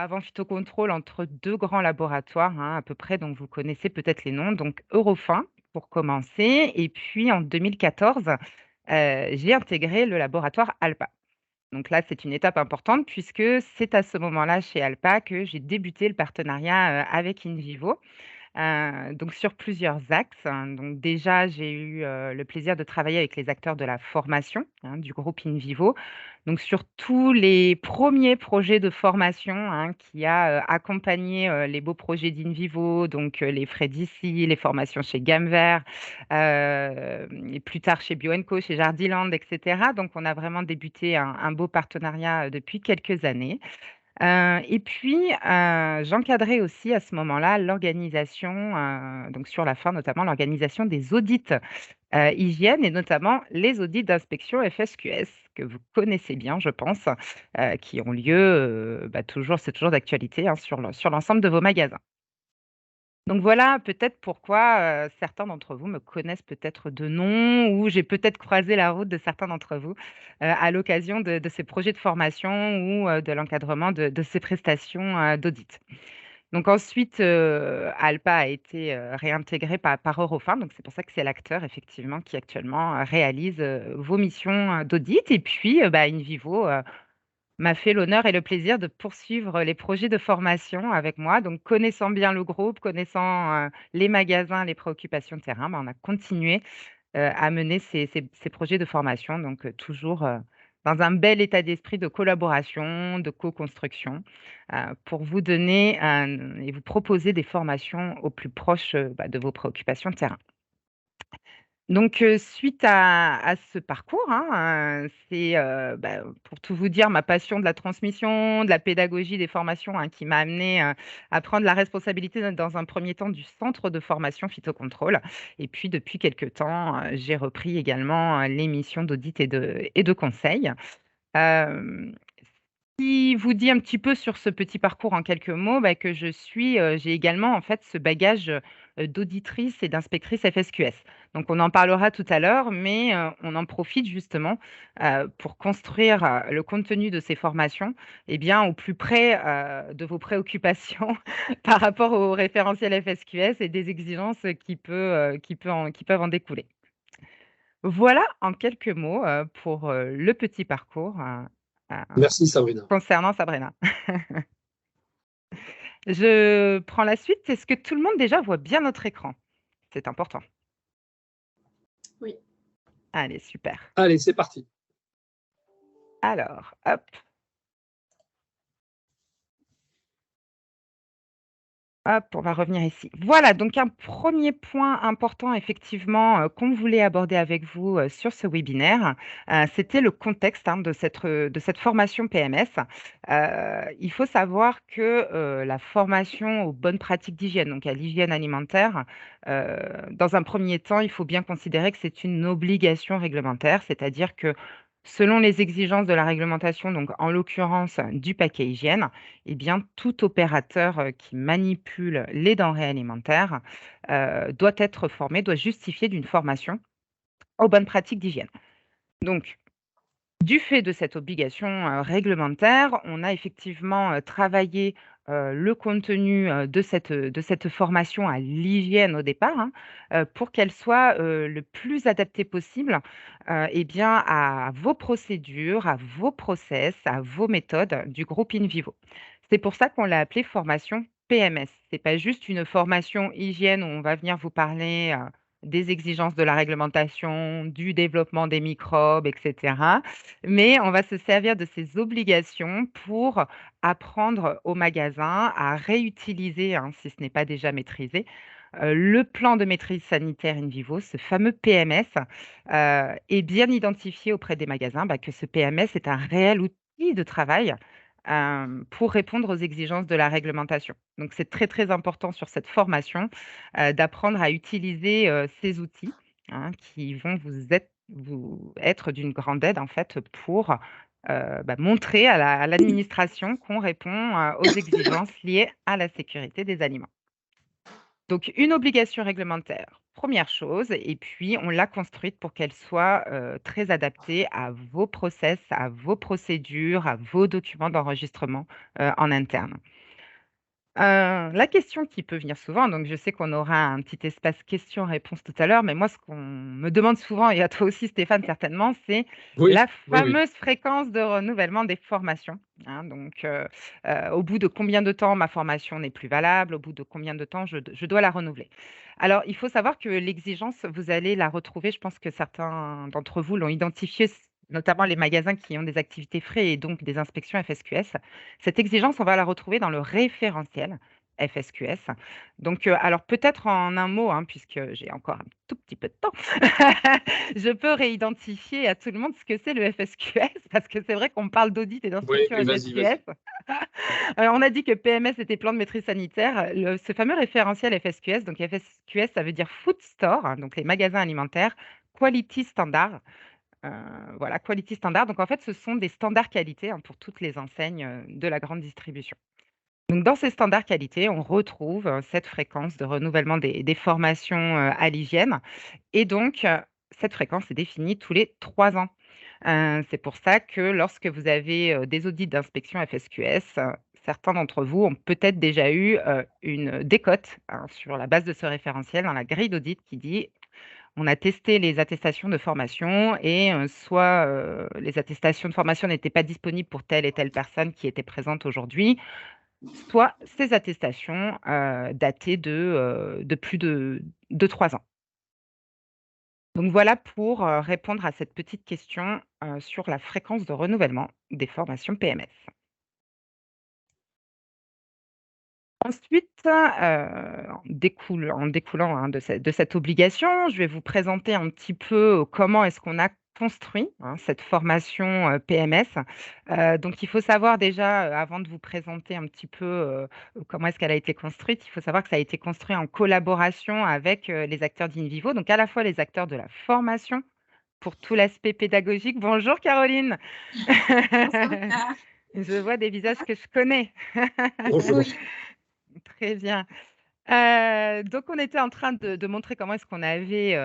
avant Phytocontrôle entre 2 grands laboratoires, hein, à peu près, donc vous connaissez peut-être les noms, donc Eurofins pour commencer et puis en 2014, j'ai intégré le laboratoire Alpa. Donc là, c'est une étape importante puisque c'est à ce moment-là chez Alpa que j'ai débuté le partenariat, avec InVivo. Donc sur plusieurs axes, hein. Donc déjà, j'ai eu, le plaisir de travailler avec les acteurs de la formation, hein, du groupe InVivo. Donc sur tous les premiers projets de formation, hein, qui a, accompagné, les beaux projets d'InVivo, donc les frais d'ici, les formations chez Gamevert, et plus tard chez Bio&Co, chez Jardiland et cetera. Donc on a vraiment débuté un beau partenariat, depuis quelques années. Et puis, j'encadrais aussi à ce moment-là l'organisation, donc sur la fin notamment l'organisation des audits, hygiène et notamment les audits d'inspection FSQS que vous connaissez bien je pense, qui ont lieu, toujours c'est toujours d'actualité, hein, sur l'ensemble de vos magasins. Donc voilà peut-être pourquoi, certains d'entre vous me connaissent peut-être de nom ou j'ai peut-être croisé la route de certains d'entre vous, à l'occasion de ces projets de formation ou, de l'encadrement de ces prestations, d'audit. Donc ensuite, Alpa a été, réintégré par Eurofins, donc c'est pour ça que c'est l'acteur effectivement qui actuellement, réalise, vos missions, d'audit et puis, InVivo, m'a fait l'honneur et le plaisir de poursuivre les projets de formation avec moi. Donc connaissant bien le groupe, connaissant, les magasins, les préoccupations de terrain, on a continué, à mener ces projets de formation donc toujours, dans un bel état d'esprit de collaboration, de co-construction, pour vous donner, et vous proposer des formations au plus proche, de vos préoccupations de terrain. Donc, suite à ce parcours, hein, c'est, pour tout vous dire, ma passion de la transmission, de la pédagogie, des formations, hein, qui m'a amenée, à prendre la responsabilité dans un premier temps du centre de formation Phytocontrôle et puis depuis quelque temps, j'ai repris également, les missions d'audit et de conseil. Hem Qui vous dit un petit peu sur ce petit parcours en quelques mots, que j'ai également en fait ce bagage, d'auditrice et d'inspectrice FSQS. Donc on en parlera tout à l'heure, mais, on en profite justement, pour construire, le contenu de ces formations, au plus près, de vos préoccupations par rapport au référentiel FSQS et des exigences qui peuvent en découler. Voilà en quelques mots, pour, le petit parcours, Merci Sabrina. concernant Sabrina. Je prends la suite. Est-ce que tout le monde déjà voit bien notre écran? C'est important. Oui. Allez, super. Allez, c'est parti. Alors, hop. Hop, on va revenir ici. Voilà, donc un premier point important effectivement, qu'on voulait aborder avec vous, sur ce webinaire, c'était le contexte, hein, de cette formation PMS. Il faut savoir que, la formation aux bonnes pratiques d'hygiène, donc à l'hygiène alimentaire, dans un premier temps, il faut bien considérer que c'est une obligation réglementaire, c'est-à-dire que selon les exigences de la réglementation, donc en l'occurrence du paquet hygiène, tout opérateur, qui manipule les denrées alimentaires, doit être formé, doit justifier d'une formation aux bonnes pratiques d'hygiène. Donc, du fait de cette obligation, réglementaire, on a effectivement, travaillé, le contenu, de cette formation à l'hygiène au départ, hein, pour qu'elle soit, le plus adaptée possible, à vos procédures, à vos process, à vos méthodes du groupe InVivo. C'est pour ça qu'on l'a appelée formation PMS. C'est pas juste une formation hygiène où on va venir vous parler, des exigences de la réglementation, du développement des microbes et cetera. Mais on va se servir de ces obligations pour apprendre au magasin à réutiliser, hein, si ce n'est pas déjà maîtrisé, le plan de maîtrise sanitaire in vivo, ce fameux PMS, et bien identifier auprès des magasins, que ce PMS est un réel outil de travail, pour répondre aux exigences de la réglementation. Donc c'est très, très important sur cette formation, d'apprendre à utiliser, ces outils, hein, qui vont vous être d'une grande aide en fait pour, montrer à l'administration qu'on répond, aux exigences liées à la sécurité des aliments. Donc une obligation réglementaire, première chose et puis on l'a construite pour qu'elle soit, très adaptée à vos process, à vos procédures, à vos documents d'enregistrement, en interne. La question qui peut venir souvent, donc je sais qu'on aura un petit espace questions-réponses tout à l'heure, mais moi ce qu'on me demande souvent et à toi aussi Stéphane certainement, c'est Oui, la oui, oui. fameuse fréquence de renouvellement des formations, hein. Au bout de combien de temps ma formation n'est plus valable? Au bout de combien de temps je dois la renouveler? Alors il faut savoir que l'exigence, vous allez la retrouver, je pense que certains d'entre vous l'ont identifié, notamment les magasins qui ont des activités frais et donc des inspections FSQS. Cette exigence, on va la retrouver dans le référentiel FSQS. Alors peut-être en un mot, hein, puisque j'ai encore un tout petit peu de temps, je peux réidentifier à tout le monde ce que c'est le FSQS, parce que c'est vrai qu'on parle d'audit et Oui, d'inspection oui, vas-y, vas-y. FSQS. On a dit que PMS était plan de maîtrise sanitaire. Ce fameux référentiel FSQS, donc FSQS, ça veut dire Food Store, hein, donc les magasins alimentaires, Quality Standard. Heu, voilà, quality standard. Donc en fait, ce sont des standards qualité, hein, pour toutes les enseignes, de la grande distribution. Donc dans ces standards qualité, on retrouve, cette fréquence de renouvellement des formations, à l'hygiène et cette fréquence est définie tous les 3 ans. C'est pour ça que lorsque vous avez, des audits d'inspection FSQS, certains d'entre vous ont peut-être déjà eu, une décote, hein, sur la base de ce référentiel dans la grille d'audit qui dit: on a testé les attestations de formation et soit, les attestations de formation n'étaient pas disponibles pour telle et telle personne qui était présente aujourd'hui, soit ces attestations, dataient de plus de 3 ans. Donc voilà pour, répondre à cette petite question, sur la fréquence de renouvellement des formations PMS. Ensuite, en découlant, hein, de cette obligation, je vais vous présenter un petit peu, comment est-ce qu'on a construit, hein, cette formation, PMS. Donc il faut savoir déjà, avant de vous présenter un petit peu, comment est-ce qu'elle a été construite, il faut savoir que ça a été construit en collaboration avec, les acteurs d'InVivo, donc à la fois les acteurs de la formation pour tout l'aspect pédagogique. Bonjour Caroline! Bonsoir Claire. Je vois des visages que je connais. Bonjour. Oui, Très bien. Donc on était en train de montrer comment est-ce qu'on avait,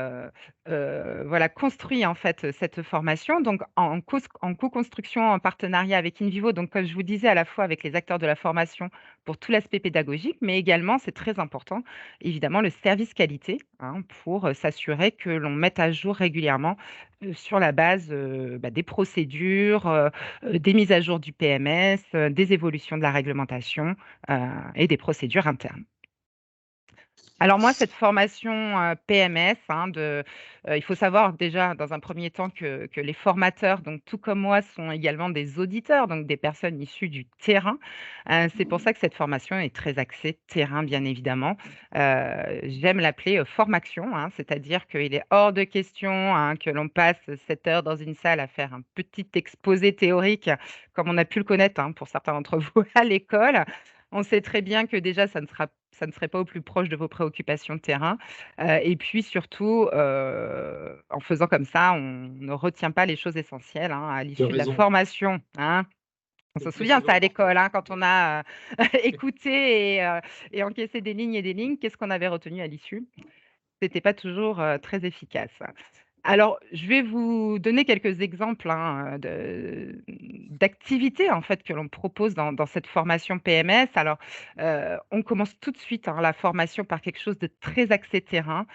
voilà, construit en fait, cette formation donc en co-construction, en partenariat avec InVivo, donc comme je vous disais, à la fois avec les acteurs de la formation pour tout l'aspect pédagogique, mais également, c'est très important, évidemment, le service qualité, hein, pour, s'assurer que l'on mette à jour régulièrement, sur la base, des procédures, des mises à jour du PMS, des évolutions de la réglementation, et des procédures internes. Alors moi, cette formation, PMS, hein, il faut savoir déjà dans un premier temps que les formateurs, donc tout comme moi, sont également des auditeurs, donc des personnes issues du terrain. C'est pour ça que cette formation est très axée terrain, bien évidemment. J'aime l'appeler, formaction, hein, c'est-à-dire qu'il est hors de question, hein, que l'on passe 7 heures dans une salle à faire un petit exposé théorique, comme on a pu le connaître, hein, pour certains d'entre vous à l'école. On sait très bien que déjà ça ne serait pas au plus proche de vos préoccupations de terrain, et puis surtout, en faisant comme ça, on ne retient pas les choses essentielles, hein, à Tu as l'issue de la raison. formation, hein. On Le se plus souvient ça souvent à l'école, important. hein, quand on a, écouté et encaissé des lignes et des lignes, qu'est-ce qu'on avait retenu à l'issue? C'était pas toujours, très efficace. Alors, je vais vous donner quelques exemples, hein, d'activités, en fait, que l'on propose dans cette formation PMS. Alors, on commence tout de suite, hein, la formation par quelque chose de très axé terrain,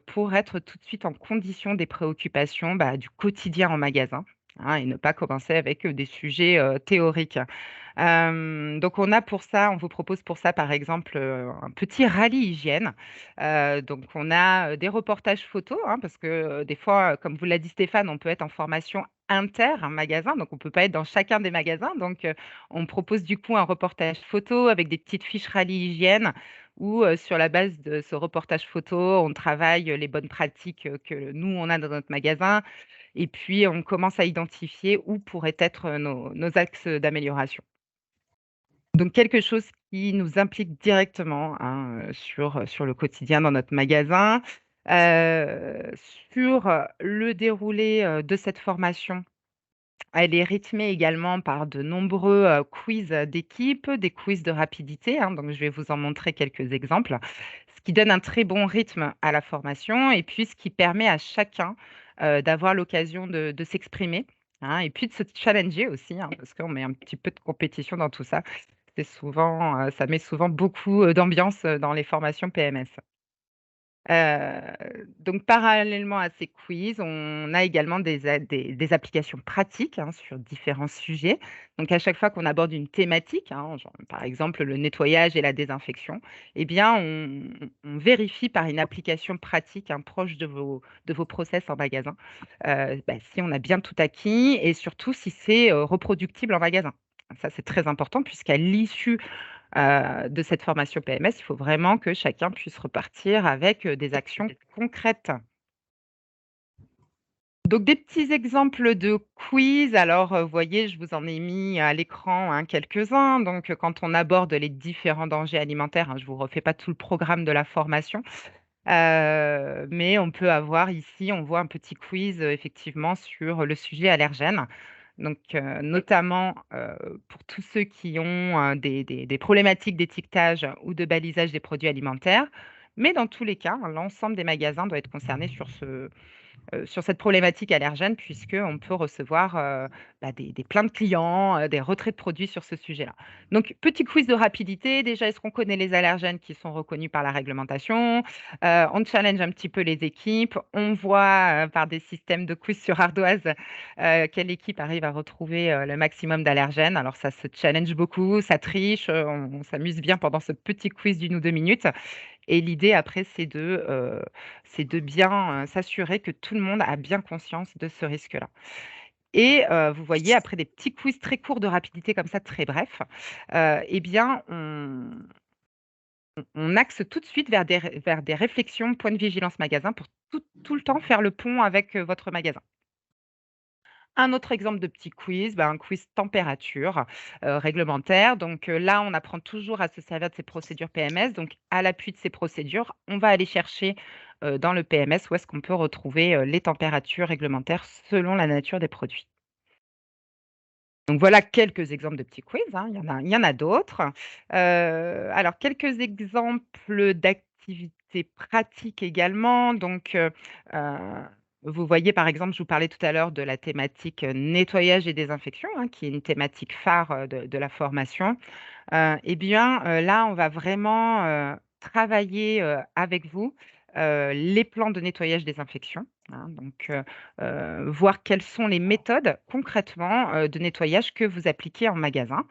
pour être tout de suite en condition des préoccupations, du quotidien en magasin, hein, et ne pas commencer avec, des sujets, théoriques. Donc on vous propose pour ça, par exemple, un petit rallye hygiène. On a, des reportages photos, hein, parce que, des fois, comme vous l'a dit Stéphane, on peut être en formation inter-magasin, donc on ne peut pas être dans chacun des magasins. On propose du coup un reportage photo avec des petites fiches rallye hygiène où, sur la base de ce reportage photo, on travaille, les bonnes pratiques, que nous on a dans notre magasin et puis on commence à identifier où pourraient être, nos axes, d'amélioration. Donc quelque chose qui nous implique directement, hein, sur le quotidien dans notre magasin. Heu, le déroulé, de cette formation, elle est rythmée également par de nombreux, quiz, d'équipe, des quiz de rapidité, hein, donc je vais vous en montrer quelques exemples. ce qui donne un très bon rythme à la formation et puis ce qui permet à chacun, d'avoir l'occasion de s'exprimer, hein, et puis de se challenger aussi, hein, parce qu'on met un petit peu de compétition dans tout ça. C'est souvent, ça met souvent beaucoup, d'ambiance, dans les formations PMS. Donc parallèlement à ces quiz, on a également des applications pratiques, hein, sur différents sujets. Donc à chaque fois qu'on aborde une thématique, hein, genre par exemple le nettoyage et la désinfection, eh bien on vérifie par une application pratique, hein, proche de vos process en magasin, si on a bien tout acquis et surtout si c'est, reproductible en magasin. Ça, c'est très important puisqu'à l'issue de cette formation PMS, il faut vraiment que chacun puisse repartir avec, des actions concrètes. Donc des petits exemples de quiz. Alors, vous voyez, je vous en ai mis à l'écran, hein, quelques-uns. Donc, quand on aborde les différents dangers alimentaires, hein, je ne vous refais pas tout le programme de la formation, mais on peut avoir ici, on voit un petit quiz, effectivement sur le sujet allergène. Donc, notamment, pour tous ceux qui ont, des problématiques d'étiquetage ou de balisage des produits alimentaires. Mais dans tous les cas, l'ensemble des magasins doit être concerné sur cette problématique allergène puisqu'on peut recevoir, des plaintes de clients, des retraits de produits sur ce sujet-là. Donc petit quiz de rapidité, déjà, est-ce qu'on connaît les allergènes qui sont reconnus par la réglementation? On challenge un petit peu les équipes, on voit, par des systèmes de quiz sur ardoise, quelle équipe arrive à retrouver, le maximum d'allergènes. Alors ça se challenge beaucoup, ça triche, on s'amuse bien pendant ce petit quiz d'1 ou 2 minutes. Et l'idée après, c'est de bien, s'assurer que tout le monde a bien conscience de ce risque-là. Et vous voyez après des petits quiz très courts de rapidité comme ça, très brefs, eh bien on axe tout de suite vers des réflexions, points de vigilance magasin pour tout le temps faire le pont avec, votre magasin. Un autre exemple de petit quiz, un quiz température, réglementaire. Donc, là, on apprend toujours à se servir de ces procédures PMS. Donc, à l'appui de ces procédures, on va aller chercher, dans le PMS où est-ce qu'on peut retrouver, les températures réglementaires selon la nature des produits. Donc voilà quelques exemples de petits quiz, hein, il y en a d'autres. Alors quelques exemples d'activités pratiques également. Donc, vous voyez par exemple, je vous parlais tout à l'heure de la thématique, nettoyage et désinfection, hein, qui est une thématique phare, de la formation. Eh bien, là, on va vraiment, travailler, avec vous, les plans de nettoyage désinfection, hein, donc voir quelles sont les méthodes concrètement, de nettoyage que vous appliquez en magasin.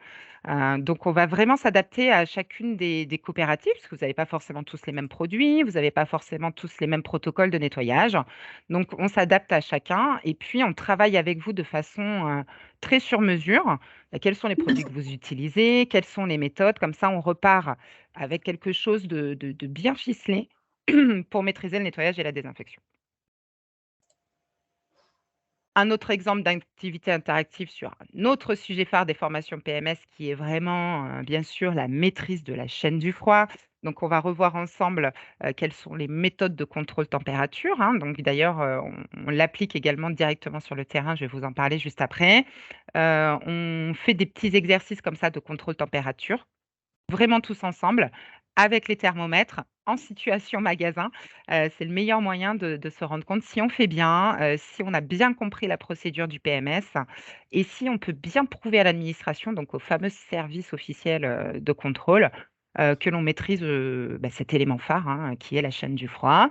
Donc on va vraiment s'adapter à chacune des coopératives, parce que vous n'avez pas forcément tous les mêmes produits, vous n'avez pas forcément tous les mêmes protocoles de nettoyage. Donc on s'adapte à chacun et puis on travaille avec vous de façon, très sur mesure. Quels sont les produits que vous utilisez? Quelles sont les méthodes? Comme ça, on repart avec quelque chose de bien ficelé pour maîtriser le nettoyage et la désinfection. Un autre exemple d'activité interactive sur un autre sujet phare des formations PMS qui est vraiment, bien sûr, la maîtrise de la chaîne du froid. Donc on va revoir ensemble, quelles sont les méthodes de contrôle température, hein. Donc d'ailleurs, on l'applique également directement sur le terrain, je vais vous en parler juste après. On fait des petits exercices comme ça de contrôle température. Vraiment tous ensemble, avec les thermomètres, en situation magasin. C'est le meilleur moyen de se rendre compte si on fait bien, si on a bien compris la procédure du PMS et si on peut bien prouver à l'administration, donc au fameux service officiel, de contrôle, que l'on maîtrise, cet élément phare, hein, qui est la chaîne du froid.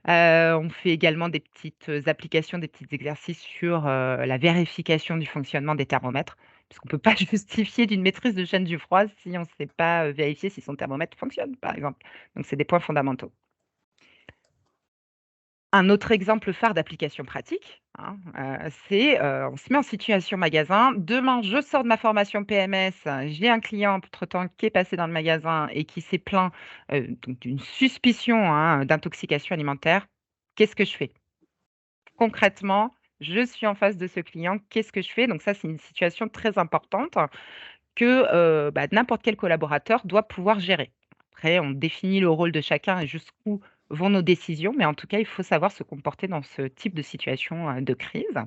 On fait également des petites applications, des petits exercices sur, la vérification du fonctionnement des thermomètres, puisqu'on ne peut pas justifier d'une maîtrise de chaîne du froid si on ne sait pas, vérifier si son thermomètre fonctionne, par exemple. Donc c'est des points fondamentaux. Un autre exemple phare d'application pratique, hein, c'est, on se met en situation magasin. Demain, je sors de ma formation PMS, j'ai un client entre-temps qui est passé dans le magasin et qui s'est plaint, donc d'une suspicion, hein, d'intoxication alimentaire. Qu'est-ce que je fais? Concrètement, je suis en face de ce client, qu'est-ce que je fais? Donc ça, c'est une situation très importante que, n'importe quel collaborateur doit pouvoir gérer. Après, on définit le rôle de chacun et jusqu'où vont nos décisions, mais en tout cas, il faut savoir se comporter dans ce type de situation, de crise.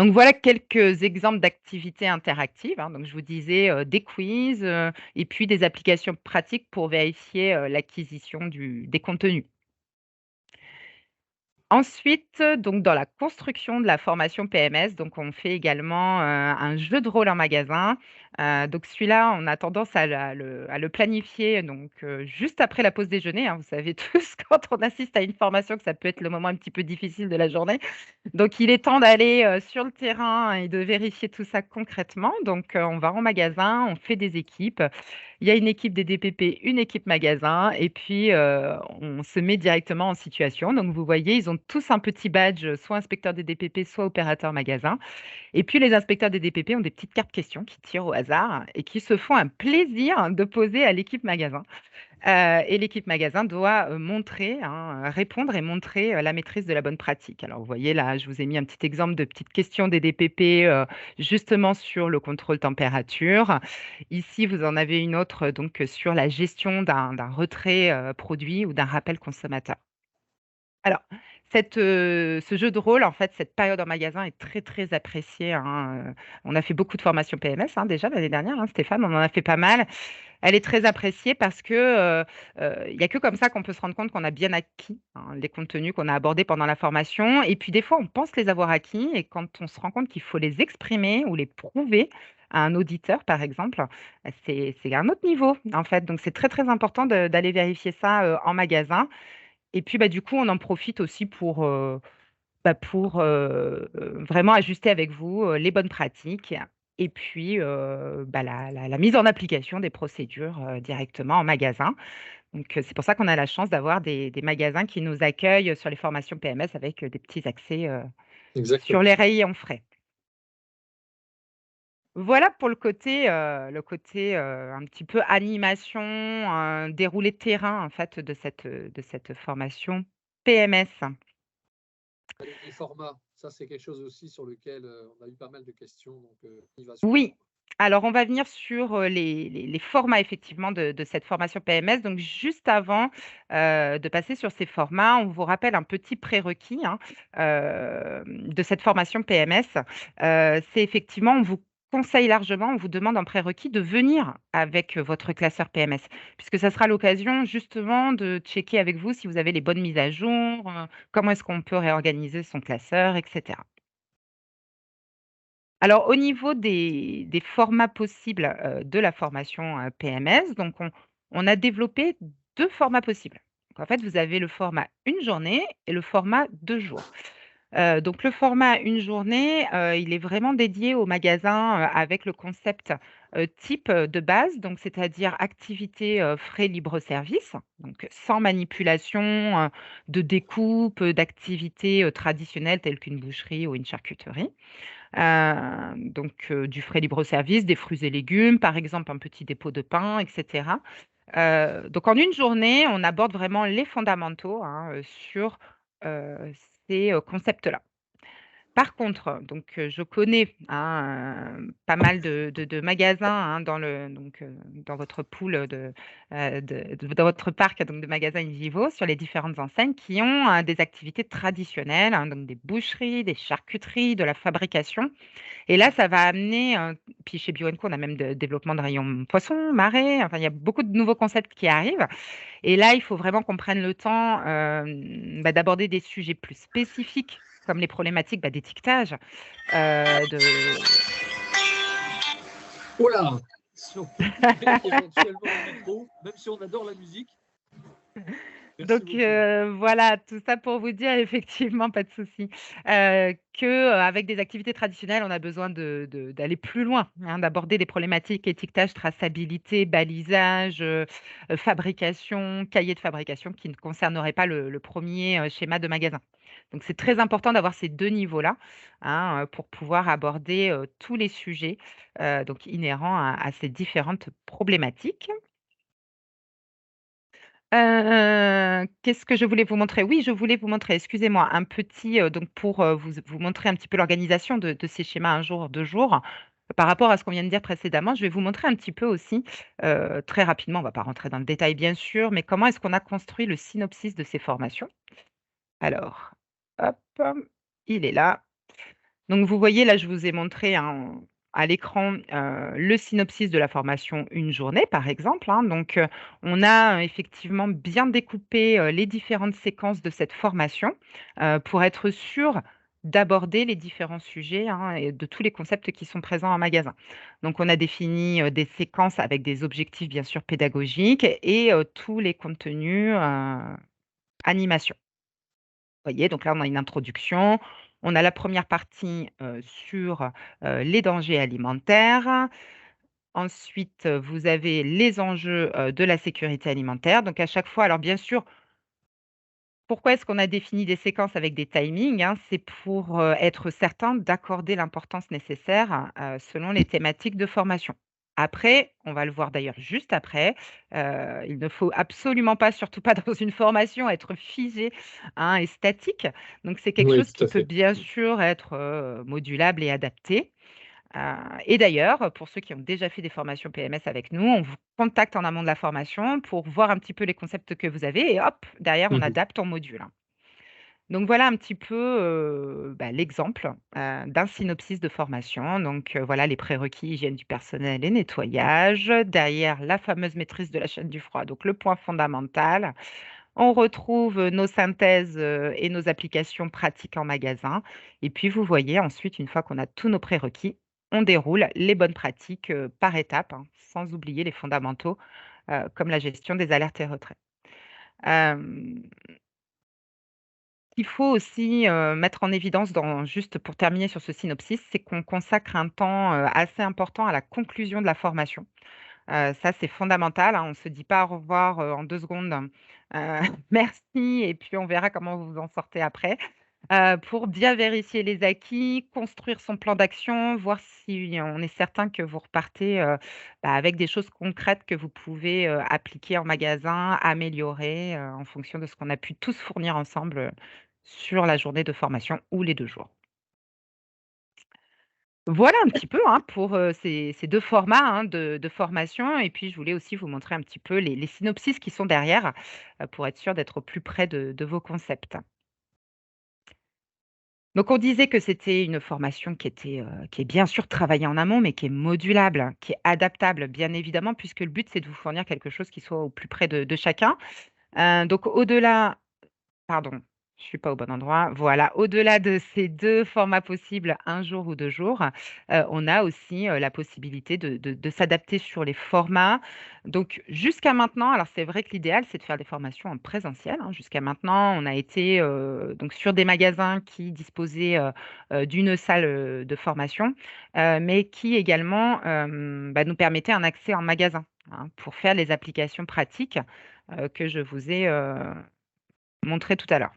Donc voilà quelques exemples d'activités interactives, hein. Donc je vous disais, des quiz, et puis des applications pratiques pour vérifier, l'acquisition des contenus. Ensuite, donc dans la construction de la formation PMS, donc on fait également, un jeu de rôle en magasin. Donc celui-là, on a tendance à le planifier donc, juste après la pause déjeuner, hein. Vous savez tous quand on assiste à une formation que ça peut être le moment un petit peu difficile de la journée. Donc il est temps d'aller, sur le terrain et de vérifier tout ça concrètement. Donc, on va en magasin, on fait des équipes. Il y a une équipe des DPP, une équipe magasin et puis, on se met directement en situation. Donc vous voyez, ils ont tous un petit badge, soit inspecteur des DPP, soit opérateur magasin et puis les inspecteurs des DPP ont des petites cartes questions qui tirent au hasard et qui se font un plaisir de poser à l'équipe magasin. Et l'équipe magasin doit, montrer, hein, répondre et montrer, la maîtrise de la bonne pratique. Alors vous voyez là, je vous ai mis un petit exemple de petites questions des DPP, justement sur le contrôle température. Ici, vous en avez une autre, donc, sur la gestion d'un retrait, produit ou d'un rappel consommateur. Alors, ce jeu de rôle, en fait, cette période en magasin est très, très appréciée, hein, on a fait beaucoup de formations PMS, hein, déjà l'année dernière, hein, Stéphane, on en a fait pas mal. Elle est très appréciée parce que, il y a que comme ça qu'on peut se rendre compte qu'on a bien acquis, hein, les contenus qu'on a abordés pendant la formation et puis des fois, on pense les avoir acquis et quand on se rend compte qu'il faut les exprimer ou les prouver à un auditeur, par exemple, c'est un autre niveau, en fait. Donc c'est très, très important d'aller vérifier ça, en magasin et puis, bah, du coup, on en profite aussi pour vraiment ajuster avec vous, les bonnes pratiques et puis, bah, la mise en application des procédures, directement en magasin. Donc, c'est pour ça qu'on a la chance d'avoir des magasins qui nous accueillent sur les formations PMS avec, des petits accès, sur Exactement. les rayons frais. Voilà pour le côté, un petit peu animation, déroulé de terrain en fait de cette formation PMS. Les formats, ça c'est quelque chose aussi sur lequel, on a eu pas mal de questions, donc on y va sur les Oui, formats. alors on va venir sur, les formats effectivement de cette formation PMS. Donc juste avant, de passer sur ces formats, on vous rappelle un petit prérequis, hein, de cette formation PMS. C'est effectivement on vous conseille largement, on vous demande en prérequis de venir avec, votre classeur PMS, puisque ça sera l'occasion justement de checker avec vous si vous avez les bonnes mises à jour, comment est-ce qu'on peut réorganiser son classeur et cetera. Alors au niveau des formats possibles, de la formation, PMS, donc on a développé 2 formats possibles. Donc en fait, vous avez le format une journée et le format 2 jours. Donc le format une journée, il est vraiment dédié au magasin, avec le concept, type, de base, donc c'est-à-dire activité, frais libre service, donc sans manipulation, de découpe, d'activités, traditionnelles telles qu'une boucherie ou une charcuterie. Donc du frais libre-service, des fruits et légumes, par exemple un petit dépôt de pain et cetera. Donc en une journée, on aborde vraiment les fondamentaux, hein, sur, heu, ces, concepts-là. Par contre, donc je connais, hein, pas mal de magasins, hein, dans votre pool dans votre parc donc de magasins Invivo sur les différentes enseignes qui ont, des activités traditionnelles, hein, donc des boucheries, des charcuteries, de la fabrication et là, ça va amener, puis chez Bio& Co, on a même de développement de rayons poissons, marée, enfin il y a beaucoup de nouveaux concepts qui arrivent et là, il faut vraiment qu'on prenne le temps, bah, d'aborder des sujets plus spécifiques comme les problématiques, bah, d'étiquetage, de Oh là! Si on peut couper éventuellement le micro, même si on adore la musique. Merci donc beaucoup. voilà, tout ça pour vous dire effectivement, pas de souci, que, avec des activités traditionnelles, on a besoin d'aller plus loin, hein, d'aborder des problématiques étiquetage, traçabilité, balisage, fabrication, cahier de fabrication qui ne concerneraient pas le 1er, schéma de magasin. Donc c'est très important d'avoir ces 2 niveaux-là, hein, pour pouvoir aborder, tous les sujets, donc inhérents à ces différentes problématiques. Qu'est-ce que je voulais vous montrer? Oui, je voulais vous montrer, excusez-moi, un petit, donc pour, vous montrer un petit peu l'organisation de ces schémas un jour, 2 jours. Par rapport à ce qu'on vient de dire précédemment, je vais vous montrer un petit peu aussi, très rapidement, on ne va pas rentrer dans le détail bien sûr, mais comment est-ce qu'on a construit le synopsis de ces formations. Alors, hop, il est là. Donc vous voyez là, je vous ai montré à l'écran, le synopsis de la formation une journée, par exemple, hein. Donc, on a, effectivement bien découpé, les différentes séquences de cette formation, pour être sûr d'aborder les différents sujets, hein, et de tous les concepts qui sont présents en magasin. Donc on a défini, des séquences avec des objectifs bien sûr pédagogiques et tous les contenus, animation. Vous voyez, donc là, on a une introduction. On a la première partie, sur, les dangers alimentaires. Ensuite, vous avez les enjeux, de la sécurité alimentaire. Donc à chaque fois alors bien sûr, pourquoi est-ce qu'on a défini des séquences avec des timings, hein? C'est pour, être certain d'accorder l'importance nécessaire, selon les thématiques de formation. Après, on va le voir d'ailleurs juste après, il ne faut absolument pas, surtout pas dans une formation, être figé, hein, et statique. Donc c'est quelque Oui, chose tout qui à peut fait. bien sûr être, modulable et adapté. Et d'ailleurs, pour ceux qui ont déjà fait des formations PMS avec nous, on vous contacte en amont de la formation pour voir un petit peu les concepts que vous avez et hop, derrière on Mhm. adapte en module, hein. Donc voilà un petit peu, l'exemple, d'un synopsis de formation. Donc, voilà les prérequis, hygiène du personnel et nettoyage. Derrière, la fameuse maîtrise de la chaîne du froid, donc le point fondamental. On retrouve, nos synthèses, et nos applications pratiques en magasin et puis vous voyez ensuite une fois qu'on a tous nos prérequis, on déroule les bonnes pratiques, par étapes, hein, sans oublier les fondamentaux, comme la gestion des alertes et retraits. Hem qu'il faut aussi, mettre en évidence juste pour terminer sur ce synopsis, c'est qu'on consacre un temps, assez important à la conclusion de la formation. Ça, c'est fondamental, hein. On ne se dit pas au revoir, en 2 secondes, merci et puis on verra comment vous vous en sortez après. Pour bien vérifier les acquis, construire son plan d'action, voir si on est certain que vous repartez, avec des choses concrètes que vous pouvez, appliquer en magasin, améliorer, en fonction de ce qu'on a pu tous fournir ensemble, sur la journée de formation ou les 2 jours. Voilà un petit peu, hein, pour, ces 2 formats, hein, de formation et puis je voulais aussi vous montrer un petit peu les synopsis qui sont derrière, pour être sûr d'être au plus près de vos concepts. Donc on disait que c'était une formation qui est bien sûr travaillée en amont, mais qui est modulable, qui est adaptable, bien évidemment, puisque le but, c'est de vous fournir quelque chose qui soit au plus près de chacun. Donc au-delà Pardon, je suis pas au bon endroit. Voilà, au-delà de ces 2 formats possibles, un jour ou 2 jours, on a aussi, la possibilité de s'adapter sur les formats. Donc jusqu'à maintenant, alors c'est vrai que l'idéal, c'est de faire des formations en présentiel, hein. Jusqu'à maintenant, on a été, donc sur des magasins qui disposaient, d'une salle, de formation, mais qui également, nous permettaient un accès en magasin, hein, pour faire les applications pratiques, que je vous ai, montrées tout à l'heure.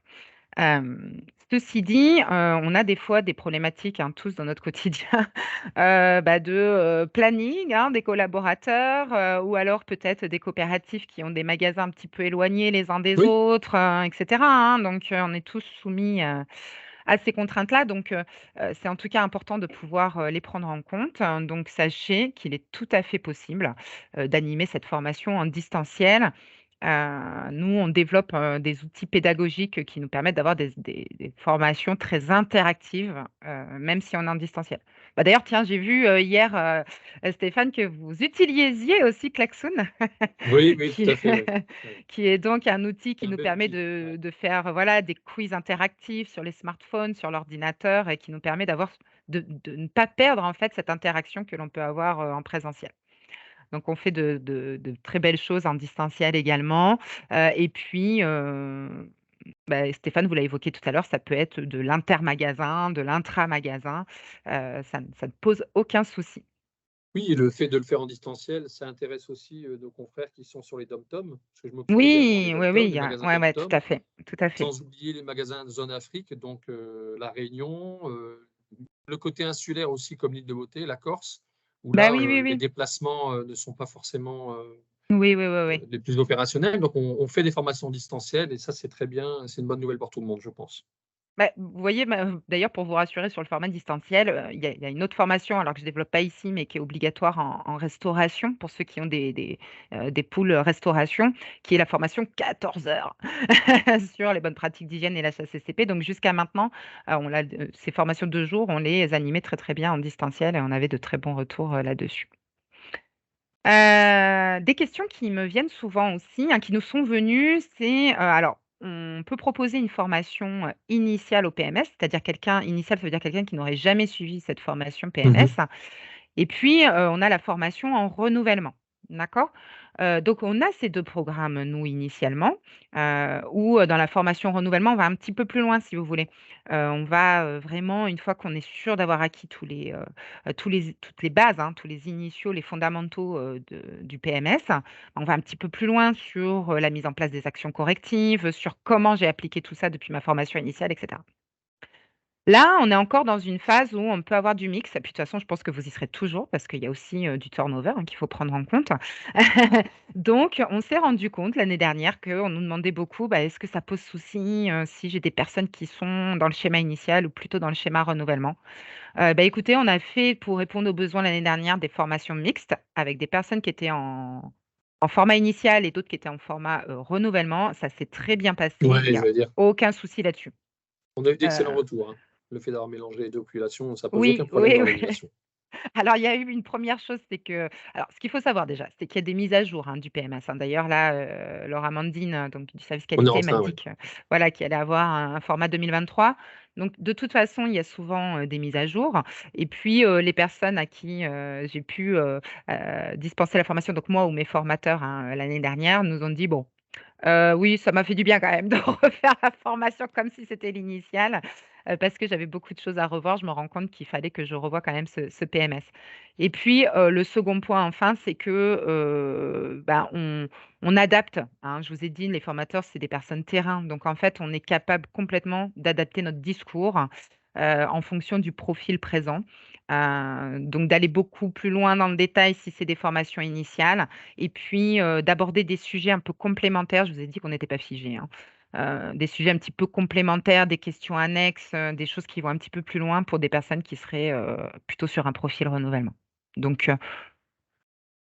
Ceci dit, on a des fois des problématiques, hein, tous dans notre quotidien, de, planning, hein, des collaborateurs, ou alors peut-être des coopératives qui ont des magasins un petit peu éloignés les uns des Oui, autres, et cetera, hein. Donc, on est tous soumis, à ces contraintes-là. Donc, c'est en tout cas important de pouvoir, les prendre en compte. Donc sachez qu'il est tout à fait possible, d'animer cette formation en distanciel. Nous, on développe, des outils pédagogiques qui nous permettent d'avoir des formations très interactives, même si on est en distanciel. D'ailleurs, tiens, j'ai vu, hier, Stéphane, que vous utilisiez aussi Klaxoon, oui, oui, qui tout à fait, oui. Oui. qui est donc un outil qui C'est un nous bel permet outil. de Ouais. de faire, voilà, des quiz interactifs sur les smartphones, sur l'ordinateur et qui nous permet de ne pas perdre, en fait, cette interaction que l'on peut avoir, en présentiel. Donc on fait de très belles choses en distanciel également, et puis, Stéphane vous l'a évoqué tout à l'heure, ça peut être de l'intermagasin, de l'intra-magasin, ça ne pose aucun souci. Oui, et le fait de le faire en distanciel, ça intéresse aussi nos confrères qui sont sur les dom-toms, parce que je m'occupe également des Oui, oui, oui, dom-toms, il des y a magasins ouais, ouais, tout dom-toms, à fait, tout à fait. sans oublier les magasins de zone Afrique, donc La Réunion, le côté insulaire aussi, comme l'île de Beauté, la Corse, où Bah, là, oui, oui, les oui. déplacements ne sont pas forcément Oui, oui, oui, oui. les plus opérationnels. Donc, on fait des formations distancielles et ça, c'est très bien. C'est une bonne nouvelle pour tout le monde, je pense. Bah, vous voyez, d'ailleurs, pour vous rassurer sur le format distanciel, il y a une autre formation, alors que je développe pas ici, mais qui est obligatoire en restauration pour ceux qui ont des pôles, restauration, qui est la formation 14 heures sur les bonnes pratiques d'hygiène et la SACCP. Donc jusqu'à maintenant, ces formations de 2 jours, on les animait très, très bien en distanciel et on avait de très bons retours, là-dessus. Des questions qui me viennent souvent aussi, hein, qui nous sont venues, c'est, alors, on peut proposer une formation, initiale au PMS, c'est-à-dire quelqu'un initial, ça veut dire quelqu'un qui n'aurait jamais suivi cette formation PMS. Mhm. Et puis, on a la formation en renouvellement, d'accord? Donc on a ces 2 programmes, nous, initialement, où, dans la formation renouvellement, on va un petit peu plus loin, si vous voulez. On va, vraiment, une fois qu'on est sûr d'avoir acquis toutes les bases, hein, tous les initiaux, les fondamentaux, du PMS, on va un petit peu plus loin sur, la mise en place des actions correctives, sur comment j'ai appliqué tout ça depuis ma formation initiale et cetera. Là, on est encore dans une phase où on peut avoir du mix et puis de toute façon, je pense que vous y serez toujours parce qu'il y a aussi, du turnover, hein, qu'il faut prendre en compte. Donc on s'est rendu compte l'année dernière qu'on nous demandait beaucoup, bah, est-ce que ça pose souci, si j'ai des personnes qui sont dans le schéma initial ou plutôt dans le schéma renouvellement? Bah, écoutez, on a fait pour répondre aux besoins l'année dernière des formations mixtes avec des personnes qui étaient en format initial et d'autres qui étaient en format, renouvellement. Ça s'est très bien passé, il Ouais, y je a veux dire. aucun souci là-dessus. On a eu d'excellents Heu, retours, hein. Le fait d'avoir mélangé les 2 populations, ça pose aucun oui, problème oui, dans oui. l'animation. Alors, il y a eu une première chose, c'est que alors ce qu'il faut savoir déjà, c'est qu'il y a des mises à jour, hein, du PMS, hein. D'ailleurs là, Laura Mandine, donc du service On est en qualité m'a train, dit oui. que, voilà, qu'il allait avoir un format 2023. Donc de toute façon, il y a souvent, des mises à jour et puis, les personnes à qui, j'ai pu, dispenser la formation, donc moi ou mes formateurs, hein, l'année dernière, nous ont dit: «Bon, oui, ça m'a fait du bien quand même de refaire la formation comme si c'était l'initiale, parce que j'avais beaucoup de choses à revoir. Je me rends compte qu'il fallait que je revoie quand même ce PMS et puis, le second point enfin, c'est que, bah, on adapte, hein. Je vous ai dit, les formateurs, c'est des personnes terrain, donc en fait, on est capable complètement d'adapter notre discours, en fonction du profil présent, donc d'aller beaucoup plus loin dans le détail si c'est des formations initiales et puis, d'aborder des sujets un peu complémentaires. Je vous ai dit qu'on n'était pas figé, hein. Des sujets un petit peu complémentaires, des questions annexes, des choses qui vont un petit peu plus loin pour des personnes qui seraient, plutôt sur un profil renouvellement. Donc,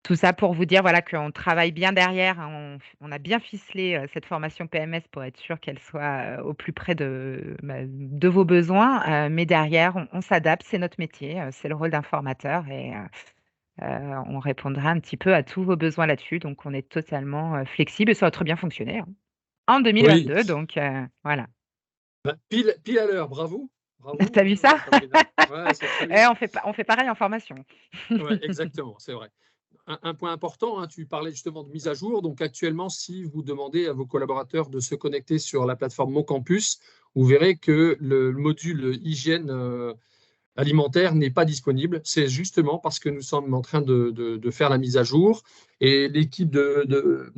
tout ça pour vous dire, voilà, qu'on travaille bien derrière, hein. On a bien ficelé, cette formation PMS pour être sûr qu'elle soit, au plus près de vos besoins, mais derrière on s'adapte, c'est notre métier, c'est le rôle d'un formateur et on répondra un petit peu à tous vos besoins là-dessus, donc on est totalement, flexible et ça a très bien fonctionné, hein, en Oui, 2022 donc voilà. bah, pile à l'heure, bravo, Tu bravo, as vu ça? Sabrina. Ouais, c'est très bien. Eh, on fait pareil en formation. Ouais, exactement, c'est vrai. Un point important, hein, tu parlais justement de mise à jour. Donc actuellement, si vous demandez à vos collaborateurs de se connecter sur la plateforme Mon Campus, vous verrez que le module hygiène alimentaire n'est pas disponible. C'est justement parce que nous sommes en train de faire la mise à jour et l'équipe de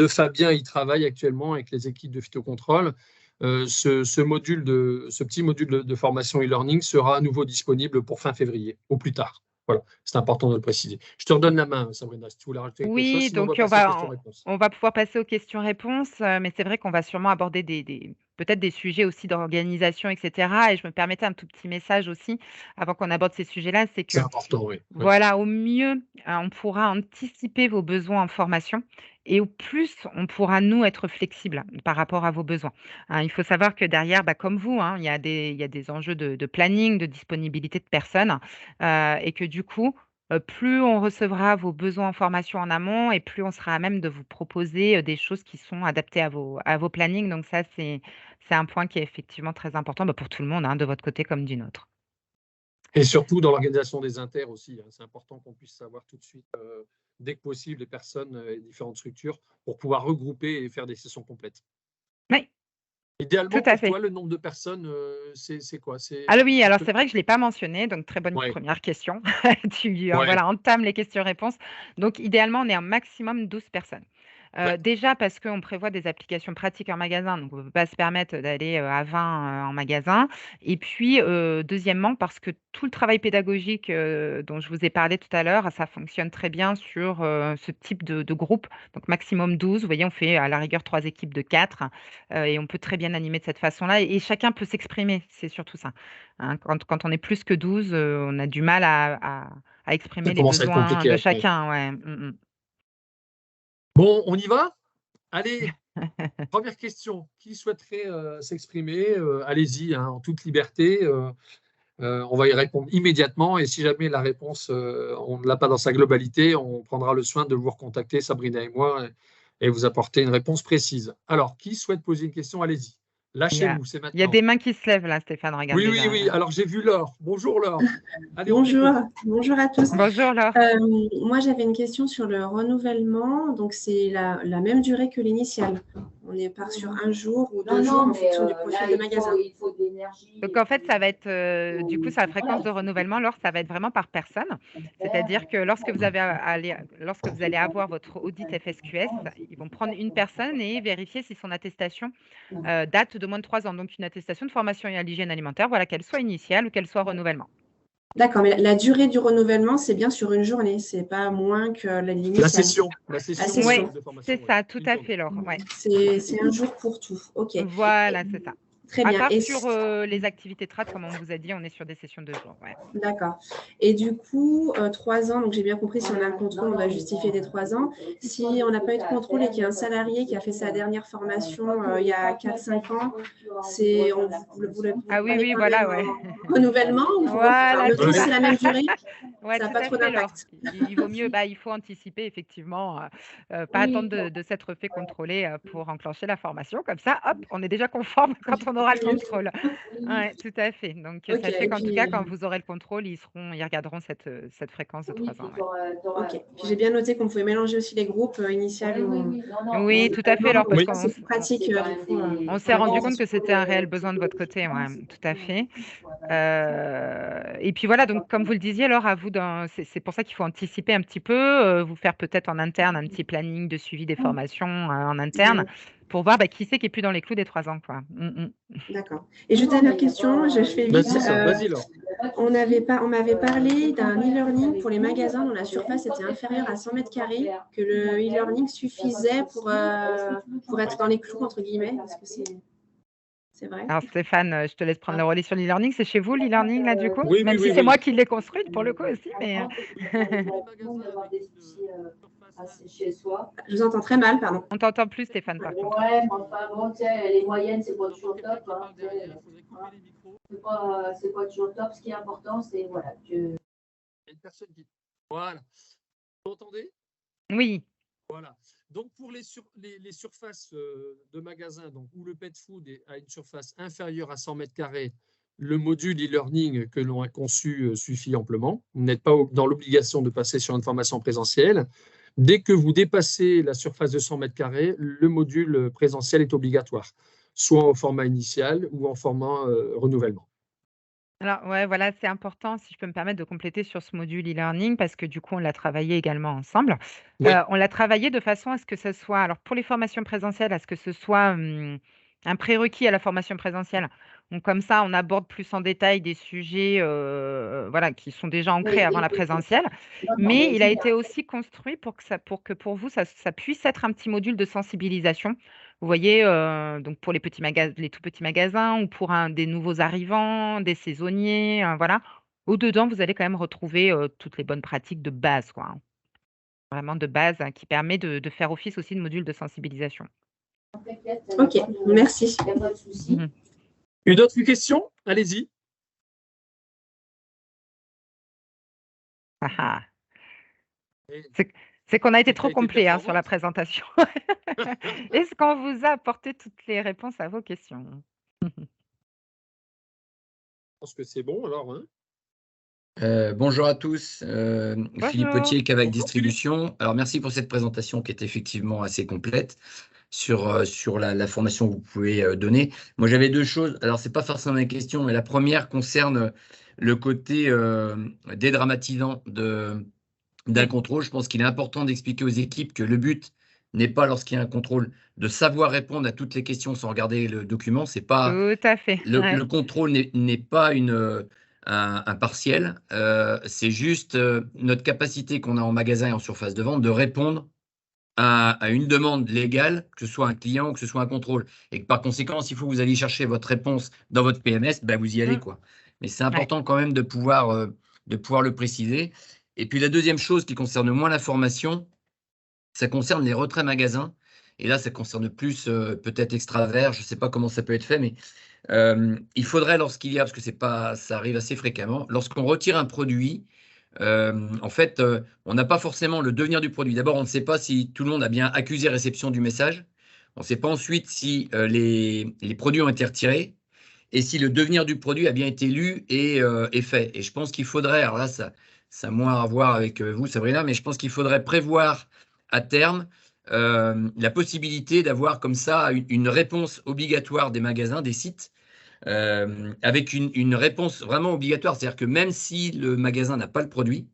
Fabien y travaille actuellement avec les équipes de phytocontrôle. Ce petit module de formation e-learning sera à nouveau disponible pour fin février, au plus tard. Voilà, c'est important de le préciser. Je te redonne la main, Sabrina, si tu voulais rajouter quelque chose, Oui, sinon on va donc passer aux questions-réponses. on va pouvoir passer aux questions-réponses, mais c'est vrai qu'on va sûrement aborder des peut-être des sujets aussi d'organisation et cetera et je me permettais un tout petit message aussi avant qu'on aborde ces sujets-là, c'est C'est que important, oui. Oui. voilà, au mieux, on pourra anticiper vos besoins en formation et au plus, on pourra, nous, être flexibles par rapport à vos besoins. Hein, il faut savoir que derrière, bah, comme vous, hein, il y a des enjeux de planning, de disponibilité de personnes, et que du coup, plus on recevra vos besoins en formation en amont et plus on sera à même de vous proposer, des choses qui sont adaptées à vos plannings. Donc ça, c'est un point qui est effectivement très important, bah, pour tout le monde, hein, de votre côté comme du nôtre. Et surtout dans l'organisation des inters aussi, hein. C'est important qu'on puisse savoir tout de suite, dès que possible, les personnes et différentes structures pour pouvoir regrouper et faire des sessions complètes. Oui, tout Idéalement, à pour fait. toi, le nombre de personnes, c'est quoi? Ah oui, Tu alors peux. c'est vrai que je ne l'ai pas mentionné, donc très bonne Ouais, première question. Tu, ouais, voilà, entames les questions-réponses. Donc idéalement, on est un maximum 12 personnes. Déjà parce qu'on prévoit des applications pratiques en magasin, donc on ne peut pas se permettre d'aller à 20 en magasin. Et puis, deuxièmement, parce que tout le travail pédagogique dont je vous ai parlé tout à l'heure, ça fonctionne très bien sur ce type de groupe. Donc, maximum 12. Vous voyez, on fait à la rigueur 3 équipes de 4 et on peut très bien animer de cette façon-là. Et chacun peut s'exprimer, c'est surtout ça. Hein. Quand on est plus que 12, on a du mal à exprimer Ça les commence à être besoins compliqué de après. chacun. Ouais. Bon, on y va? Allez, première question. Qui souhaiterait s'exprimer? Allez-y, hein, en toute liberté. On va y répondre immédiatement. Et si jamais la réponse, on ne l'a pas dans sa globalité, on prendra le soin de vous recontacter, Sabrina et moi, et vous apporter une réponse précise. Alors, qui souhaite poser une question? Allez-y. Lâchez-vous, c'est Il y a maintenant. des mains qui se lèvent là, Stéphane, regarde Oui, oui, déjà. oui. Alors, j'ai vu Laure. Bonjour, Laure. Allez, on Bonjour, t'écoute. bonjour à tous. Bonjour Laure. Moi, j'avais une question sur le renouvellement. Donc, c'est la même durée que l'initiale. On part sur un jour ou 2 jours en fonction du profil de magasin. Donc en fait, ça va être du coup sa fréquence de renouvellement, Laure, ça va être vraiment par personne. C'est-à-dire que lorsque vous allez avoir votre audit FSQS, ils vont prendre une personne et vérifier si son attestation date de moins de 3 ans. Donc une attestation de formation à l'hygiène alimentaire, voilà, qu'elle soit initiale ou qu'elle soit renouvellement. D'accord, mais la durée du renouvellement, c'est bien sur une journée, c'est pas moins que l'initiale. La session Oui, de formation. c'est ça, tout à fait, Laure. Ouais. C'est un jour pour tout. OK. Voilà, c'est ça. Très À bien. part Et sur les activités trad, comme on vous a dit, on est sur des sessions de 2 jours. Ouais. D'accord. Et du coup, 3 ans, donc j'ai bien compris, si on a un contrôle, on va justifier des 3 ans. Si on n'a pas eu de contrôle et qu'il y a un salarié qui a fait sa dernière formation il y a 4-5 ans, vous le Ah oui, prenez oui, quand voilà, même ouais. en renouvellement ou Voilà, le tout, c'est c'est la même durée? Ouais, Ça n'a tout pas à trop fait, Laure. d'impact. Il vaut mieux, il faut anticiper effectivement, pas attendre de s'être fait contrôler pour enclencher la formation. Comme ça, hop, on est déjà conforme quand on aura le contrôle. Ouais, tout à fait. Donc Ok, sachez et qu'en tout puis, cas, quand vous aurez le contrôle, ils regarderont cette fréquence de 3 ans. Ouais. ok. Puis j'ai bien noté qu'on pouvait mélanger aussi les groupes initial ou Oui, tout à fait, Laure, parce Oui. qu'on c'est pratique du coup. on s'est rendu compte que c'était un réel besoin de votre côté. Ouais, tout à fait. Et puis voilà, donc comme vous le disiez, Laure, à vous, c'est pour ça qu'il faut anticiper un petit peu, vous faire peut-être en interne un petit planning de suivi des formations en interne pour voir qui c'est qui est plus dans les clous des 3 ans, quoi. D'accord. Et juste dernière question, je fais vite. Vas-y, Laure. On m'avait parlé d'un e-learning pour les magasins dont la surface était inférieure à 100 mètres carrés, que le e-learning suffisait pour être dans les clous, entre guillemets. Est-ce que c'est vrai? Alors Stéphane, je te laisse prendre le relais sur l'e-learning. C'est chez vous l'e-learning là du coup? Oui, Même oui, si c'est oui. moi qui l'ai construite pour le coup aussi, mais Je vous entends très mal, pardon. on t'entend plus Stéphane par contre. Ouais, mais enfin bon, tu sais, les moyennes, c'est pas toujours top. Hein, c'est pas toujours top. Ce qui est important, c'est voilà. Il y a une personne qui. Voilà. Vous entendez? Oui. Voilà. Donc, pour les surfaces de magasins où le pet food a une surface inférieure à 100 mètres carrés, le module e-learning que l'on a conçu suffit amplement. Vous n'êtes pas dans l'obligation de passer sur une formation présentielle. Dès que vous dépassez la surface de 100 mètres carrés, le module présentiel est obligatoire, soit en format initial ou en format renouvellement. Alors ouais, voilà, c'est important, si je peux me permettre de compléter sur ce module e-learning parce que du coup, on l'a travaillé également ensemble. Oui. On l'a travaillé de façon à ce que ce soit alors pour les formations présentielles, à ce que ce soit, un prérequis à la formation présentielle. Donc comme ça, on aborde plus en détail des sujets, voilà, qui sont déjà ancrés avant la présentielle. Mais il a été aussi construit pour que pour vous, ça puisse être un petit module de sensibilisation. Vous voyez, donc pour les tout petits magasins ou pour des nouveaux arrivants, des saisonniers, voilà. Au-dedans, vous allez quand même retrouver, toutes les bonnes pratiques de base, quoi, hein. Vraiment de base, hein, qui permet de faire office aussi de module de sensibilisation. Ok, merci. Il n'y a pas de souci. Une autre question? Allez-y. Ah ah. Et- C'est qu'on a été Ça a trop été complet, hein, sur la performante. présentation. Est-ce qu'on vous a apporté toutes les réponses à vos questions? Je pense que c'est bon alors. Hein. Bonjour à tous, Philippe Bonjour. Potier, Cavac Bonjour, Distribution. Alors merci pour cette présentation qui est effectivement assez complète sur la formation que vous pouvez donner. Moi j'avais 2 choses, alors c'est pas forcément une question, mais la première concerne le côté dédramatisant d'un Oui. contrôle. Je pense qu'il est important d'expliquer aux équipes que le but n'est pas, lorsqu'il y a un contrôle, de savoir répondre à toutes les questions sans regarder le document. C'est pas, Tout à fait. Ouais. le contrôle n'est pas un partiel. C'est juste notre capacité qu'on a en magasin et en surface de vente de répondre à une demande légale, que ce soit un client ou que ce soit un contrôle. Et que par conséquent, s'il faut que vous alliez chercher votre réponse dans votre PMS, ben vous y allez, quoi. Mais c'est important quand même de pouvoir le préciser. Et puis la deuxième chose qui concerne moins l'information, ça concerne les retraits magasins. Et là, ça concerne plus peut-être extravert, je ne sais pas comment ça peut être fait, mais il faudrait, lorsqu'il y a, parce que ça arrive assez fréquemment, lorsqu'on retire un produit, en fait, on n'a pas forcément le devenir du produit. D'abord, on ne sait pas si tout le monde a bien accusé réception du message. On ne sait pas ensuite si les produits ont été retirés et si le devenir du produit a bien été lu et fait. Et je pense qu'il faudrait, alors là, ça a moins à voir avec vous, Sabrina, mais je pense qu'il faudrait prévoir à terme la possibilité d'avoir comme ça une réponse obligatoire des magasins, des sites, avec une réponse vraiment obligatoire. C'est-à-dire que même si le magasin n'a pas le produit,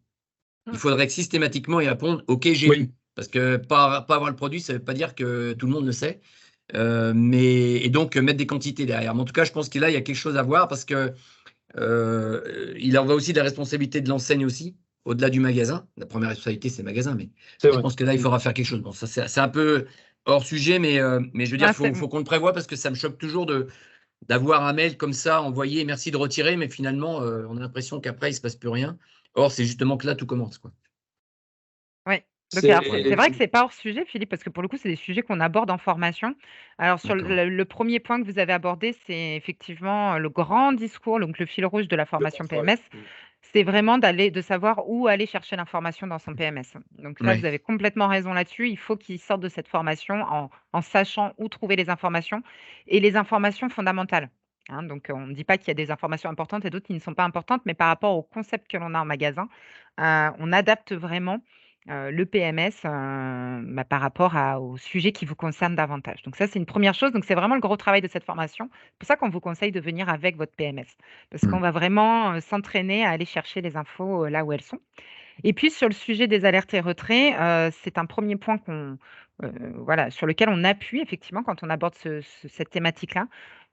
il faudrait que systématiquement y répondre « Ok, j'ai lu ». Parce que pas avoir le produit, ça ne veut pas dire que tout le monde le sait. Et donc mettre des quantités derrière. Mais en tout cas, je pense que là, il y a quelque chose à voir parce que il en va aussi de la responsabilité de l'enseigne aussi, au-delà du magasin. La première responsabilité, c'est le magasin, mais je pense que là, il faudra faire quelque chose. Bon, ça, c'est un peu hors sujet, mais je veux dire, faut qu'on le prévoie parce que ça me choque toujours d'avoir un mail comme ça envoyé, merci de retirer, mais finalement, on a l'impression qu'après, il ne se passe plus rien. Or, c'est justement que là, tout commence, quoi. Oui. Donc, c'est vrai que c'est pas hors sujet, Philippe, parce que pour le coup, c'est des sujets qu'on aborde en formation. Alors, sur le premier point que vous avez abordé, c'est effectivement le grand discours, donc le fil rouge de la formation PMS, c'est vraiment de savoir où aller chercher l'information dans son PMS. Donc ça, vous avez complètement raison là-dessus. Il faut qu'ils sortent de cette formation en sachant où trouver les informations et les informations fondamentales. Hein. Donc, on ne dit pas qu'il y a des informations importantes et d'autres qui ne sont pas importantes, mais par rapport au concept que l'on a en magasin, on adapte vraiment le PMS par rapport au sujet qui vous concerne davantage. Donc ça, c'est une première chose. Donc c'est vraiment le gros travail de cette formation. C'est pour ça qu'on vous conseille de venir avec votre PMS, parce qu'on va vraiment s'entraîner à aller chercher les infos là où elles sont. Et puis sur le sujet des alertes et retraits, c'est un premier point sur lequel on appuie effectivement quand on aborde cette thématique-là,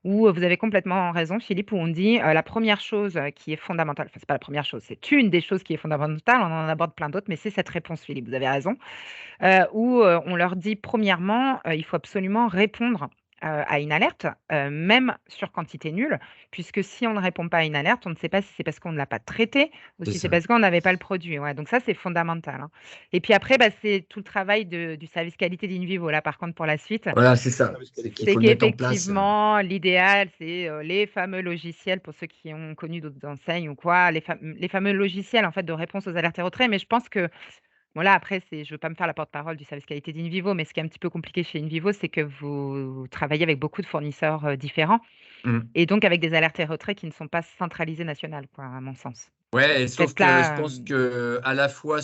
où vous avez complètement raison, Philippe, où on dit la première chose qui est fondamentale, enfin, c'est pas la première chose, c'est une des choses qui est fondamentale, on en aborde plein d'autres, mais c'est cette réponse, Philippe, vous avez raison, où on leur dit premièrement, il faut absolument répondre à une alerte, même sur quantité nulle, puisque si on ne répond pas à une alerte, on ne sait pas si c'est parce qu'on ne l'a pas traité ou si c'est parce qu'on n'avait pas le produit. Ouais, donc ça, c'est fondamental. Hein. Et puis après, c'est tout le travail du service qualité d'Invivo. Là, par contre, pour la suite, voilà, c'est ça. c'est qu'effectivement, l'idéal, c'est les fameux logiciels, pour ceux qui ont connu d'autres enseignes ou quoi, les fameux logiciels en fait, de réponse aux alertes et retraits. Mais je pense que bon là, après, je ne veux pas me faire la porte-parole du service qualité d'Invivo, mais ce qui est un petit peu compliqué chez Invivo, c'est que vous travaillez avec beaucoup de fournisseurs différents et donc avec des alertes et retraits qui ne sont pas centralisés nationales, quoi, à mon sens. Ouais, sauf que je pense que à la fois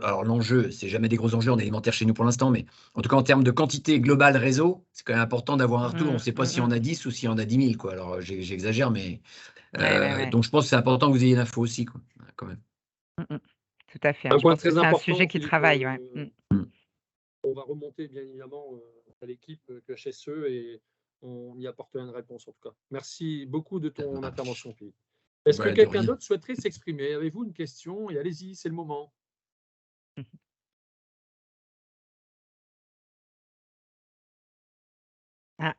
alors l'enjeu, c'est jamais des gros enjeux en alimentaire chez nous pour l'instant, mais en tout cas en termes de quantité globale réseau, c'est quand même important d'avoir un retour. On ne sait pas si on a 10 ou si on a 10 000, quoi. Alors j'exagère, mais donc je pense que c'est important que vous ayez l'info aussi, quoi, quand même. Tout à fait. Un Je point pense que très c'est un important, sujet qui Philippe, travaille. on va remonter bien évidemment à l'équipe QHSE et on y apportera une réponse en tout cas. Merci beaucoup de ton intervention, Philippe. Est-ce que quelqu'un d'autre souhaiterait s'exprimer? Avez-vous une question? Et allez-y, c'est le moment. Ah.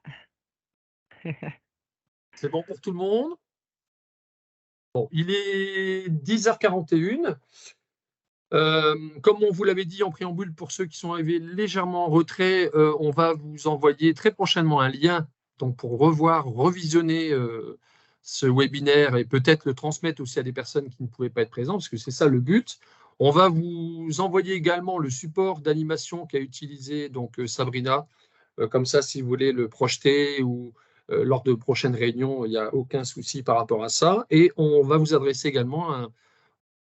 C'est bon pour tout le monde? Bon, il est 10h41. Comme on vous l'avait dit en préambule, pour ceux qui sont arrivés légèrement en retrait, on va vous envoyer très prochainement un lien donc pour revisionner ce webinaire et peut-être le transmettre aussi à des personnes qui ne pouvaient pas être présentes, parce que c'est ça le but. On va vous envoyer également le support d'animation qu'a utilisé donc Sabrina. Comme ça, si vous voulez le projeter ou lors de prochaines réunions, il n'y a aucun souci par rapport à ça. Et on va vous adresser également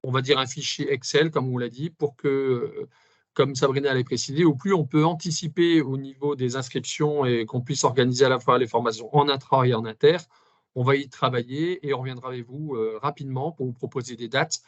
on va dire un fichier Excel, comme on l'a dit, pour que, comme Sabrina l'a précisé, au plus on peut anticiper au niveau des inscriptions et qu'on puisse organiser à la fois les formations en intra et en inter, on va y travailler et on reviendra avec vous rapidement pour vous proposer des dates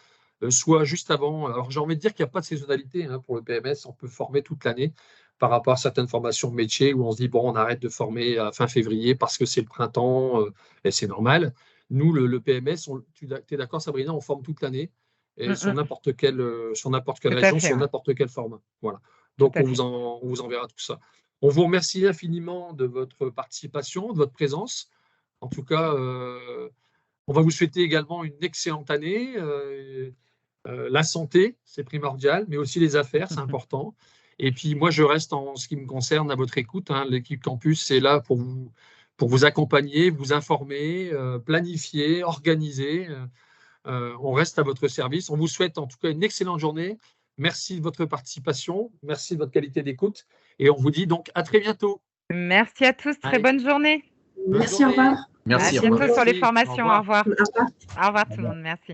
soit juste avant. Alors, j'ai envie de dire qu'il n'y a pas de saisonnalité hein, pour le PMS. On peut former toute l'année par rapport à certaines formations de métier où on se dit, bon, on arrête de former à fin février parce que c'est le printemps et c'est normal. Nous, le PMS, tu es d'accord, Sabrina, on forme toute l'année et sur n'importe quelle région, sur n'importe quel format. Voilà. Donc, on vous enverra tout ça. On vous remercie infiniment de votre participation, de votre présence. En tout cas, on va vous souhaiter également une excellente année. La santé, c'est primordial, mais aussi les affaires, c'est important. Et puis, moi, je reste en ce qui me concerne à votre écoute. Hein. L'équipe Campus est là pour vous accompagner, vous informer, planifier, organiser. On reste à votre service. On vous souhaite en tout cas une excellente journée. Merci de votre participation. Merci de votre qualité d'écoute. Et on vous dit donc à très bientôt. Merci à tous. Très bonne journée. Merci, au revoir. Merci. À bientôt sur les formations. Au revoir. Au revoir. Au revoir tout le monde. Merci.